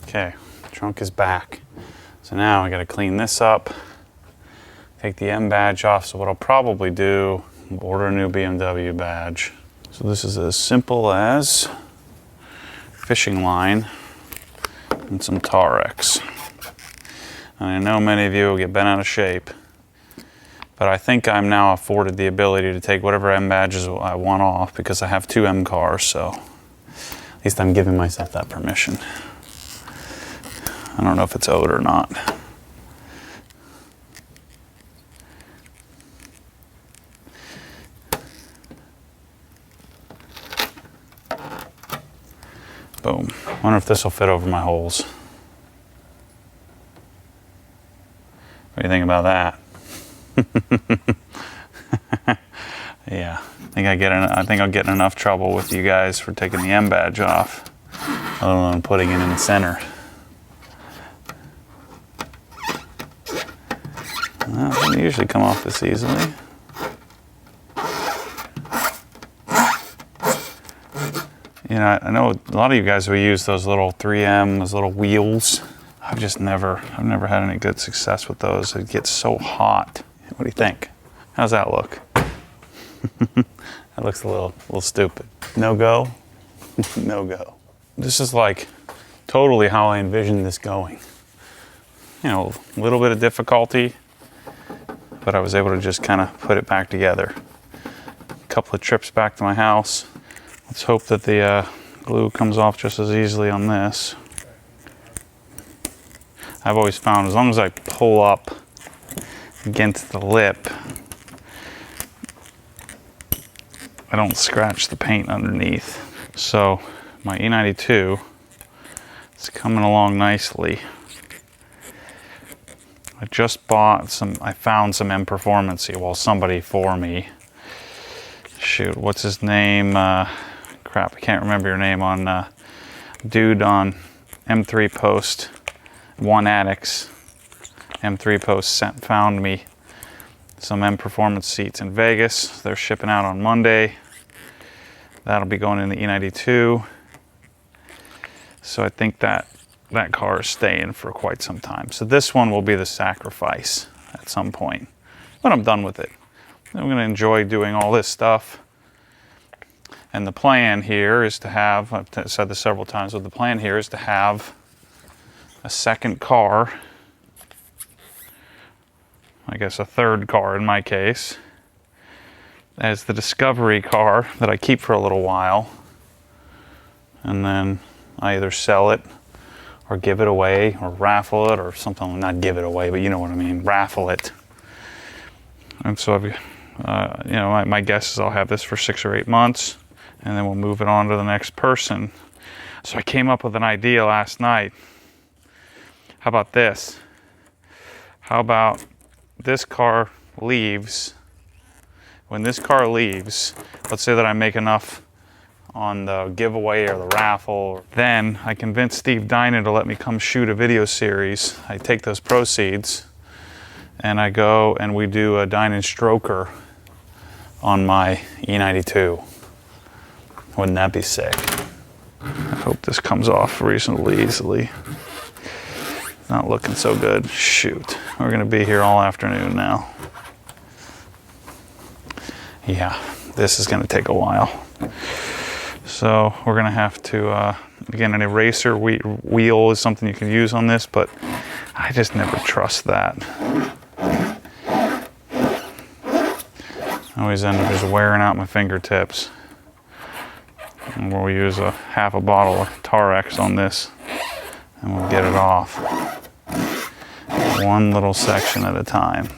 Okay, trunk is back. So now I gotta clean this up, take the M badge off. So what I'll probably do, order a new BMW badge. So this is as simple as fishing line and some Tarex. And I know many of you will get bent out of shape, but I think I'm now afforded the ability to take whatever M badges I want off because I have 2 M cars, so at least I'm giving myself that permission. I don't know if it's owed or not. Boom. Wonder if this will fit over my holes. What do you think about that? Yeah, I think I'll get in enough trouble with you guys for taking the M badge off, let alone putting it in the center. Well, it doesn't usually come off this easily. You know, I know a lot of you guys will use those little 3M, those little wheels. I've never had any good success with those. It gets so hot. What do you think? How's that look? That looks a little stupid. No go? No go. This is like totally how I envisioned this going. You know, a little bit of difficulty, but I was able to just kind of put it back together. A couple of trips back to my house. Let's hope that the glue comes off just as easily on this. I've always found as long as I pull up against the lip, I don't scratch the paint underneath. So my E92 is coming along nicely. I just I found some M Performance, well, somebody for me. Shoot, what's his name? Crap, I can't remember your name on dude on M3 Post, One Addicts. M3 Post found me some M Performance seats in Vegas. They're shipping out on Monday. That'll be going in the E92. So I think that car is staying for quite some time. So this one will be the sacrifice at some point, but I'm done with it. I'm going to enjoy doing all this stuff. And the plan here is to have, I've said this several times, but the plan here is to have a second car, I guess a third car in my case, as the discovery car that I keep for a little while. And then I either sell it or give it away or raffle it or something, not give it away, but you know what I mean, raffle it. And so you know, my guess is I'll have this for 6 or 8 months, and then we'll move it on to the next person. So I came up with an idea last night. How about this? How about this car leaves? When this car leaves, let's say that I make enough on the giveaway or the raffle, then I convince Steve Dynan to let me come shoot a video series. I take those proceeds and I go and we do a Dynan stroker on my E92. Wouldn't that be sick? I hope this comes off reasonably easily. Not looking so good. Shoot, we're gonna be here all afternoon now. Yeah, this is gonna take a while. So we're gonna have to, again, an eraser wheel is something you can use on this, but I just never trust that. I always end up just wearing out my fingertips. And we'll use half a bottle of Tarex on this and we'll get it off. One little section at a time.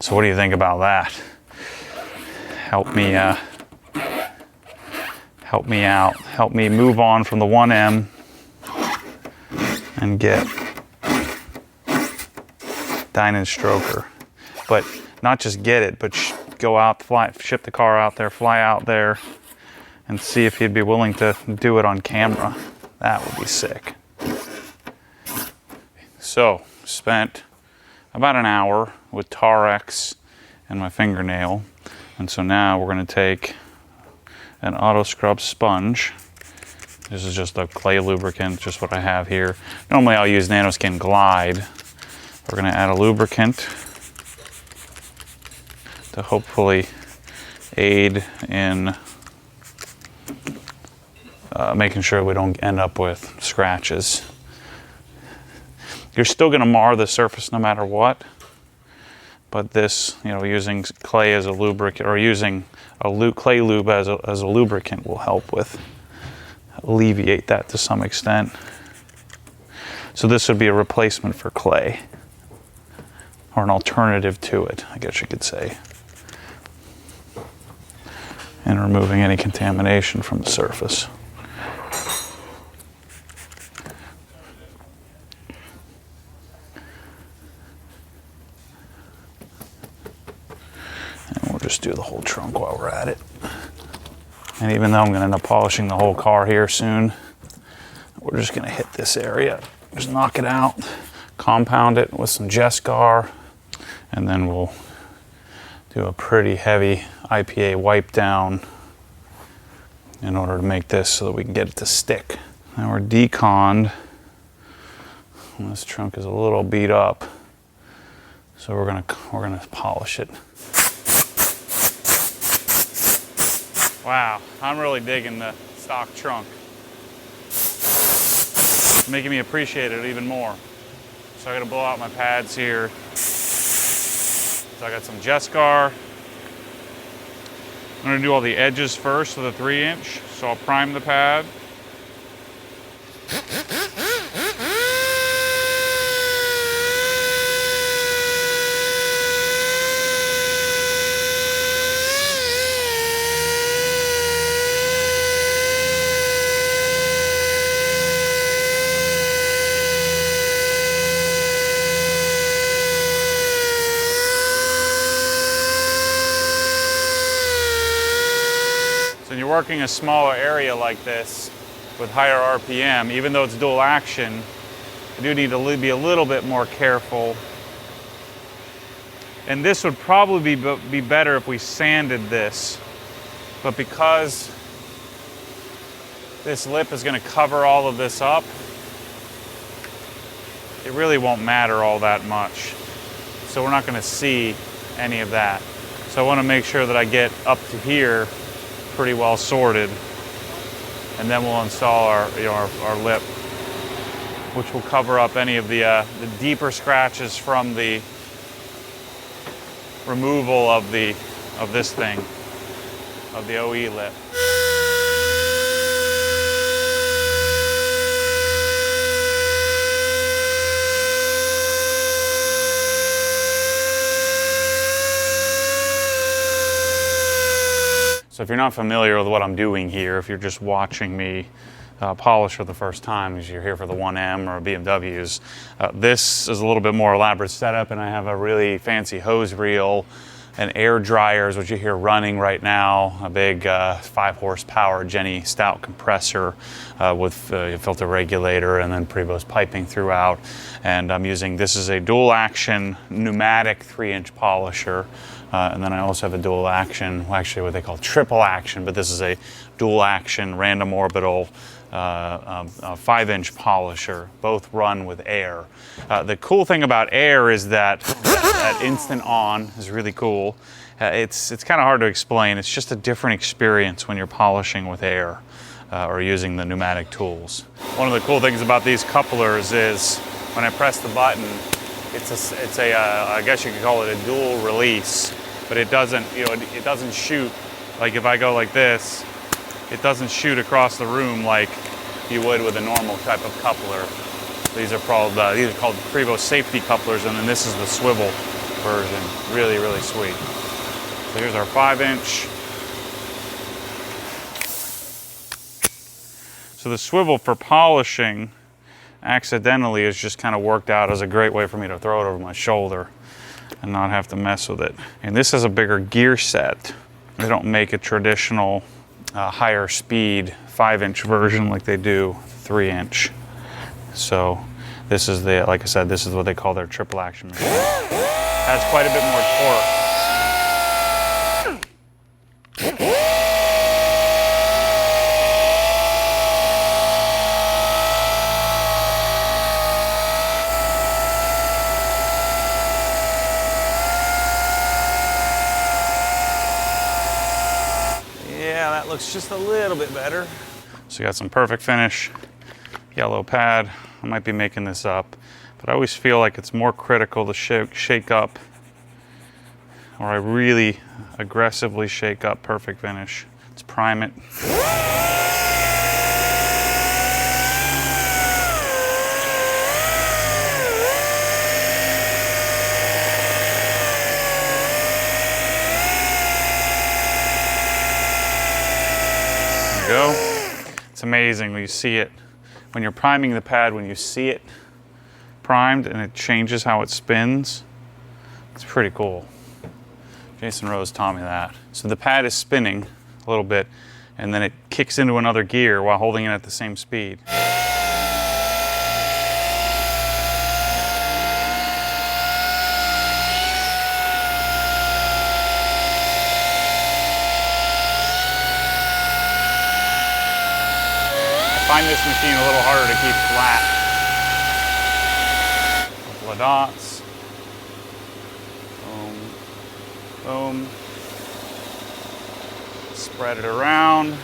So what do you think about that? Help me out. Help me move on from the 1M and get Dynan stroker. But not just get it, but go out, ship the car out there, fly out there, and see if he'd be willing to do it on camera. That would be sick. So, spent about an hour with Tarex and my fingernail. And so now we're gonna take an auto scrub sponge This is just a clay lubricant, just what I have here. Normally I'll use Nanoskin Glide. We're gonna add a lubricant to hopefully aid in making sure we don't end up with scratches. You're still gonna mar the surface no matter what, but this, you know, using clay as a lubricant, or using a clay lube as a lubricant will help with alleviate that to some extent. So this would be a replacement for clay, or an alternative to it, I guess you could say, and removing any contamination from the surface. Just do the whole trunk while we're at it. And even though I'm going to end up polishing the whole car here soon, we're just going to hit this area, just knock it out, compound it with some Jescar, and then we'll do a pretty heavy IPA wipe down in order to make this so that we can get it to stick. Now we're deconned, and this trunk is a little beat up, so we're gonna polish it. Wow, I'm really digging the stock trunk. It's making me appreciate it even more. So I gotta blow out my pads here. So I got some Jescar. I'm gonna do all the edges first with a 3-inch. So I'll prime the pad. Working a smaller area like this with higher RPM, even though it's dual action, I do need to be a little bit more careful. And this would probably be better if we sanded this, but because this lip is going to cover all of this up, it really won't matter all that much. So we're not going to see any of that. So I want to make sure that I get up to here pretty well sorted, and then we'll install our lip, which will cover up any of the deeper scratches from the removal of this thing, of the OE lip. So if you're not familiar with what I'm doing here, if you're just watching me polish for the first time, as you're here for the 1M or BMWs, this is a little bit more elaborate setup, and I have a really fancy hose reel and air dryers, which you hear running right now, a big 5 horsepower Jenny Stout compressor with a filter regulator, and then Prevost piping throughout. And I'm using, this is a dual action pneumatic 3-inch polisher. And then I also have a dual action, well, actually what they call triple action, but this is a dual action random orbital 5-inch polisher, both run with air. The cool thing about air is that that instant on is really cool. It's kind of hard to explain. It's just a different experience when you're polishing with air or using the pneumatic tools. One of the cool things about these couplers is when I press the button, it's a I guess you could call it a dual release, but it doesn't, it doesn't shoot. Like if I go like this, it doesn't shoot across the room like you would with a normal type of coupler. These are called Prevost safety couplers, and then this is the swivel version. Really, really sweet. So here's our 5-inch. So the swivel for polishing accidentally is just kind of worked out as a great way for me to throw it over my shoulder and not have to mess with it. And this is a bigger gear set. They don't make a traditional higher speed 5-inch version like they do 3-inch. So this is like I said, this is what they call their triple action machine. Has quite a bit more torque. that looks just a little bit better. So you got some perfect finish, yellow pad. I might be making this up, but I always feel like it's more critical to shake up, or I really aggressively shake up perfect finish. Let's prime it. Go. It's amazing when you see it. When you're priming the pad, when you see it primed and it changes how it spins, it's pretty cool. Jason Rose taught me that. So the pad is spinning a little bit and then it kicks into another gear while holding it at the same speed. I find this machine a little harder to keep flat. A couple of dots. Boom. Boom. Spread it around.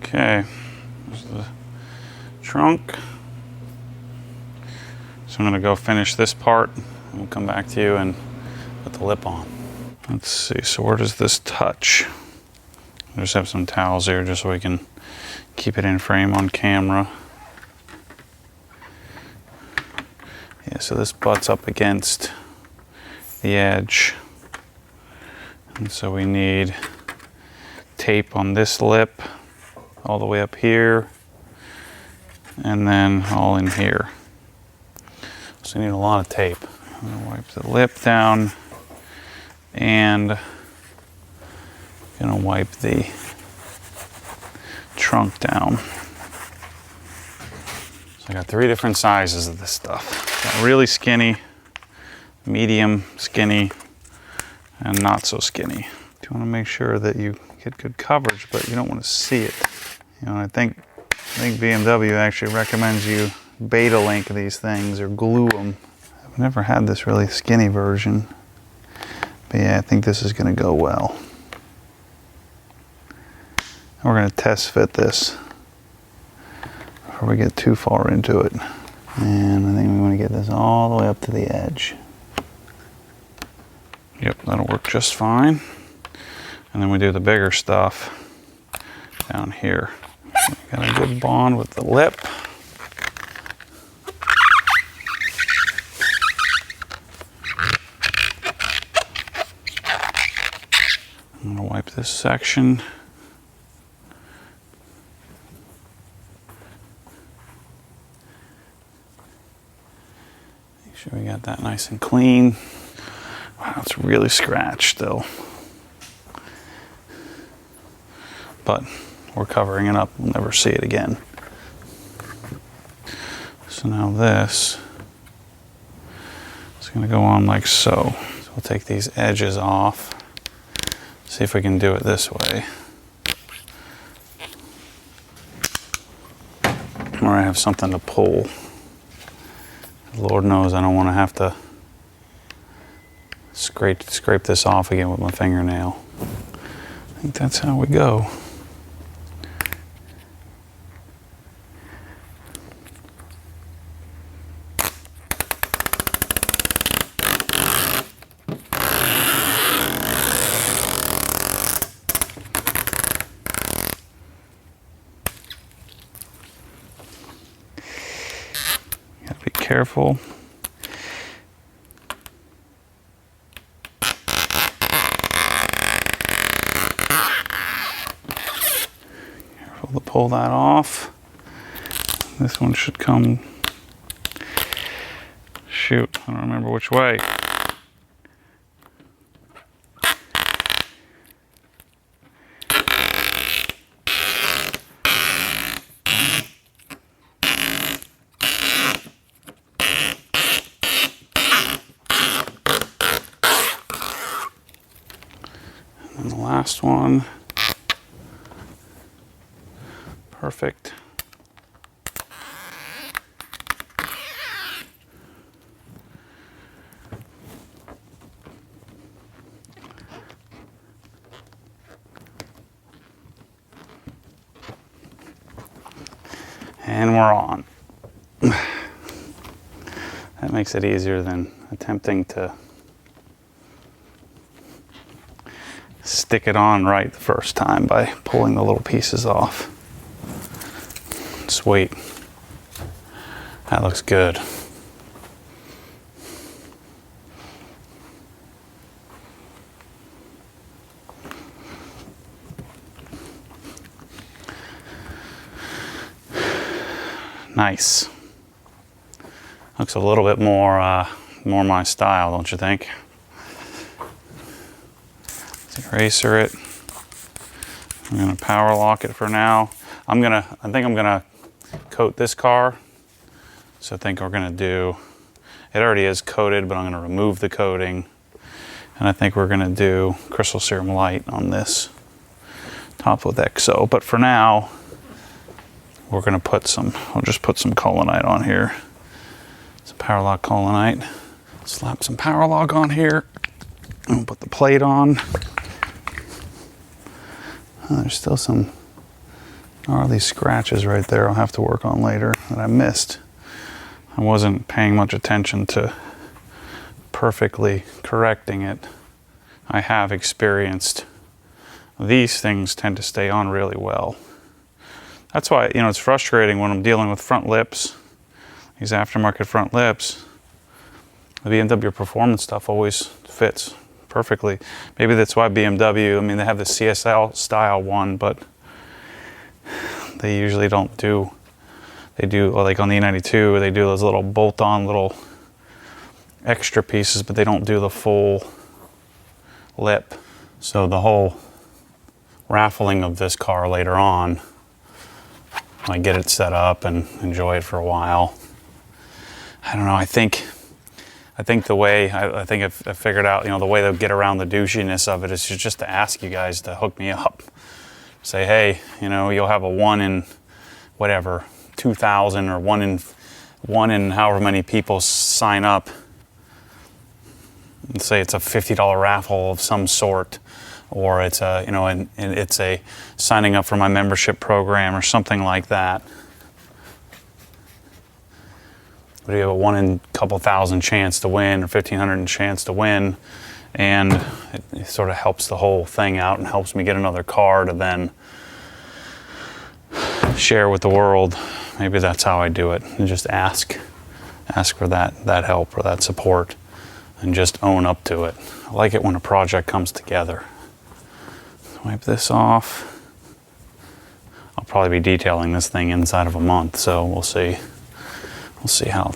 Okay, there's the trunk. So I'm gonna go finish this part and we'll come back to you and put the lip on. Let's see, so where does this touch? I just have some towels here just so we can keep it in frame on camera. Yeah, so this butts up against the edge. And so we need tape on this lip all the way up here and then all in here. So you need a lot of tape. I'm gonna wipe the lip down and gonna wipe the trunk down. So I got 3 different sizes of this stuff. Got really skinny, medium skinny, and not so skinny. You want to make sure that you get good coverage, but you don't want to see it. You know, I think BMW actually recommends you beta link these things or glue them. I've never had this really skinny version, but yeah, I think this is going to go well. And we're going to test fit this before we get too far into it. And I think we want to get this all the way up to the edge. Yep, that'll work just fine. And then we do the bigger stuff down here. We got a good bond with the lip. I'm gonna wipe this section. Make sure we got that nice and clean. Wow, it's really scratched still. But we're covering it up. We'll never see it again. So now this is going to go on like so. So we'll take these edges off. See if we can do it this way. Or I have something to pull. Lord knows I don't want to have to scrape this off again with my fingernail. I think that's how we go. Gotta be careful. Careful to pull that off. This one should come shoot, I don't remember which way. And the last one. Perfect. And we're on. That makes it easier than attempting to stick it on right the first time by pulling the little pieces off. Sweet. That looks good. Nice. Looks a little bit more my style, don't you think? Let's eraser it. I'm gonna power lock it for now. I think I'm gonna coat this car. So I think we're gonna do, it already is coated, but I'm gonna remove the coating. And I think we're gonna do crystal serum light on this, top with XO. But for now, we're gonna we'll just put some Colonite on here. It's a power lock Colonite. Slap some power lock on here. And we'll put the plate on. Oh, there's still some gnarly scratches right there I'll have to work on later that I missed. I wasn't paying much attention to perfectly correcting it. I have experienced these things tend to stay on really well. That's why, you know, it's frustrating when I'm dealing with front lips, these aftermarket front lips. The BMW performance stuff always fits perfectly. Maybe that's why BMW, I mean, they have the CSL style one, but they usually don't do, they do, like on the E92, they do those little bolt-on little extra pieces, but they don't do the full lip. So the whole raffling of this car later on, I get it set up and enjoy it for a while. I don't know, I think the way, I think I've figured out, you know, the way to get around the douchiness of it is just to ask you guys to hook me up. Say, hey, you know, you'll have a 1 in whatever, 2,000 or 1 in however many people sign up. And say it's a $50 raffle of some sort, or it's a, you know, and it's a signing up for my membership program or something like that. But you have a 1 in a couple thousand chance to win, or 1,500 chance to win, and it sort of helps the whole thing out and helps me get another car to then share with the world. Maybe that's how I do it, and just ask for that help or that support, and just own up to it. I like it when a project comes together. Wipe this off. I'll probably be detailing this thing inside of a month, so we'll see. We'll see how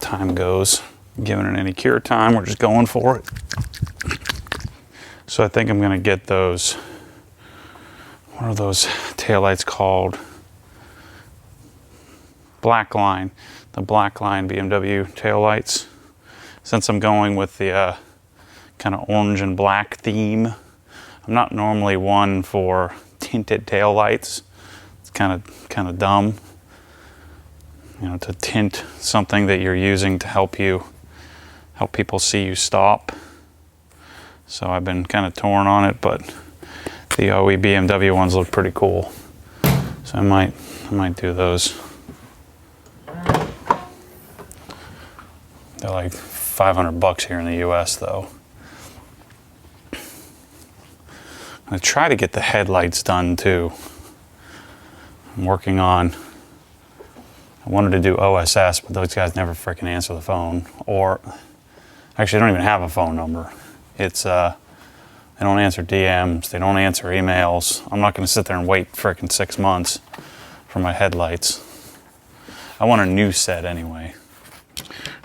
time goes. Giving it any cure time, we're just going for it. So I think I'm gonna get those, what are those taillights called? Blackline, the Blackline BMW taillights. Since I'm going with the kind of orange and black theme, I'm not normally one for tinted taillights. It's kind of dumb, you know, to tint something that you're using to help people see you stop. So I've been kind of torn on it, but the OE BMW ones look pretty cool. So I might do those. They're like $500 here in the US though. I try to get the headlights done too. I'm working on, I wanted to do OSS, but those guys never freaking answer the phone. Or, actually, I don't even have a phone number. It's, they don't answer DMs, they don't answer emails. I'm not gonna sit there and wait freaking 6 months for my headlights. I want a new set anyway.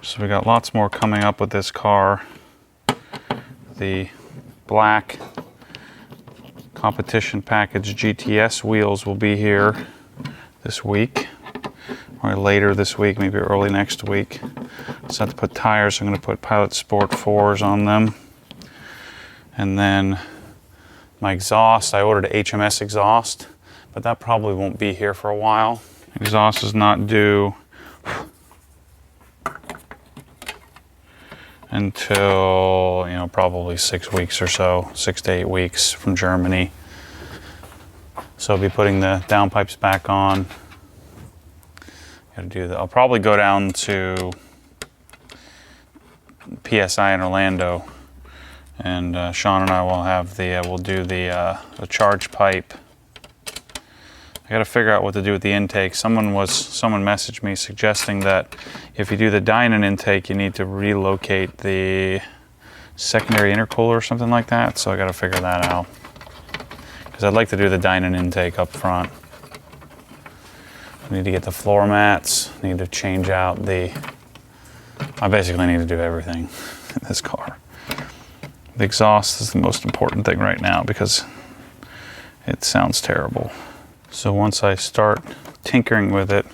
So we got lots more coming up with this car. The black competition package GTS wheels will be here this week, or later this week, maybe early next week. So I have to put tires. I'm going to put Pilot Sport 4s on them. And then my exhaust, I ordered a HMS exhaust, but that probably won't be here for a while. Exhaust is not due until, you know, probably 6 weeks or so, 6 to 8 weeks from Germany. So I'll be putting the downpipes back on. Gotta do that. I'll probably go down to PSI in Orlando, and Sean and I will have the we'll do the charge pipe. I got to figure out what to do with the intake. Someone messaged me suggesting that if you do the Dynon intake, you need to relocate the secondary intercooler or something like that. So I got to figure that out, because I'd like to do the Dynon intake up front. I need to get the floor mats. Need to change out the. I basically need to do everything in this car. The exhaust is the most important thing right now because it sounds terrible. So once I start tinkering with it,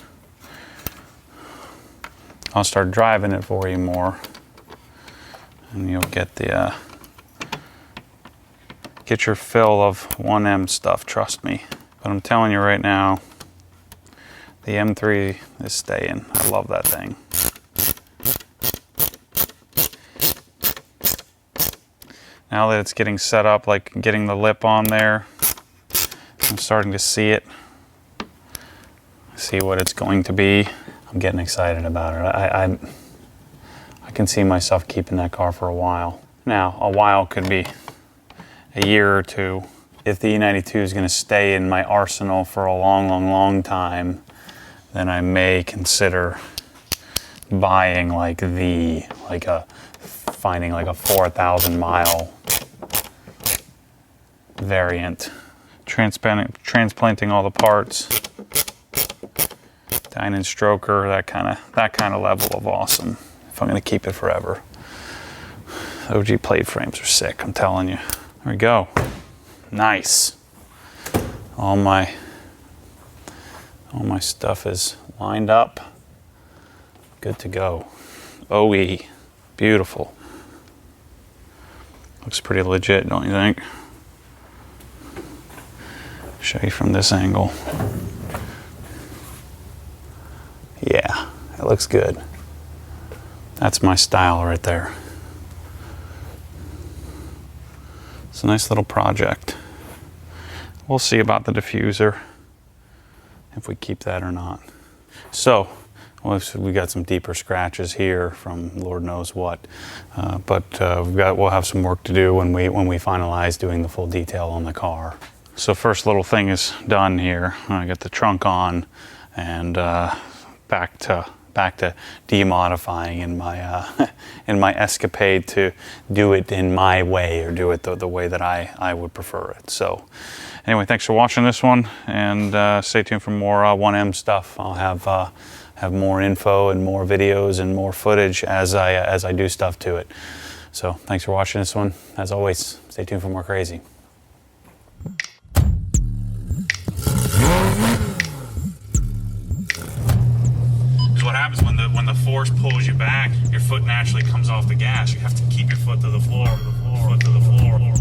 I'll start driving it for you more, and you'll get the get your fill of 1M stuff, trust me. But I'm telling you right now, the M3 is staying. I love that thing. Now that it's getting set up, like getting the lip on there, I'm starting to see it, see what it's going to be. I'm getting excited about it. I can see myself keeping that car for a while. Now, a while could be a year or two. If the E92 is going to stay in my arsenal for a long, long, long time, then I may consider buying finding like a 4,000 mile variant. Transplanting all the parts, Dynon stroker, that kind of level of awesome. If I'm going to keep it forever. OG plate frames are sick, I'm telling you. There we go. Nice. All my stuff is lined up. Good to go. OE, beautiful. Looks pretty legit, don't you think? Show you from this angle. Yeah, it looks good. That's my style right there. It's a nice little project. We'll see about the diffuser, if we keep that or not. So, we got some deeper scratches here from Lord knows what, but we'll have some work to do when we finalize doing the full detail on the car. So first little thing is done here. I got the trunk on, and back to demodifying in my in my escapade to do it in my way, or do it the way that I would prefer it. So anyway, thanks for watching this one, and stay tuned for more 1M stuff. I'll have more info and more videos and more footage as I do stuff to it. So thanks for watching this one. As always, stay tuned for more crazy. What happens when the force pulls you back, your foot naturally comes off the gas. You have to keep your foot to the floor, to the floor.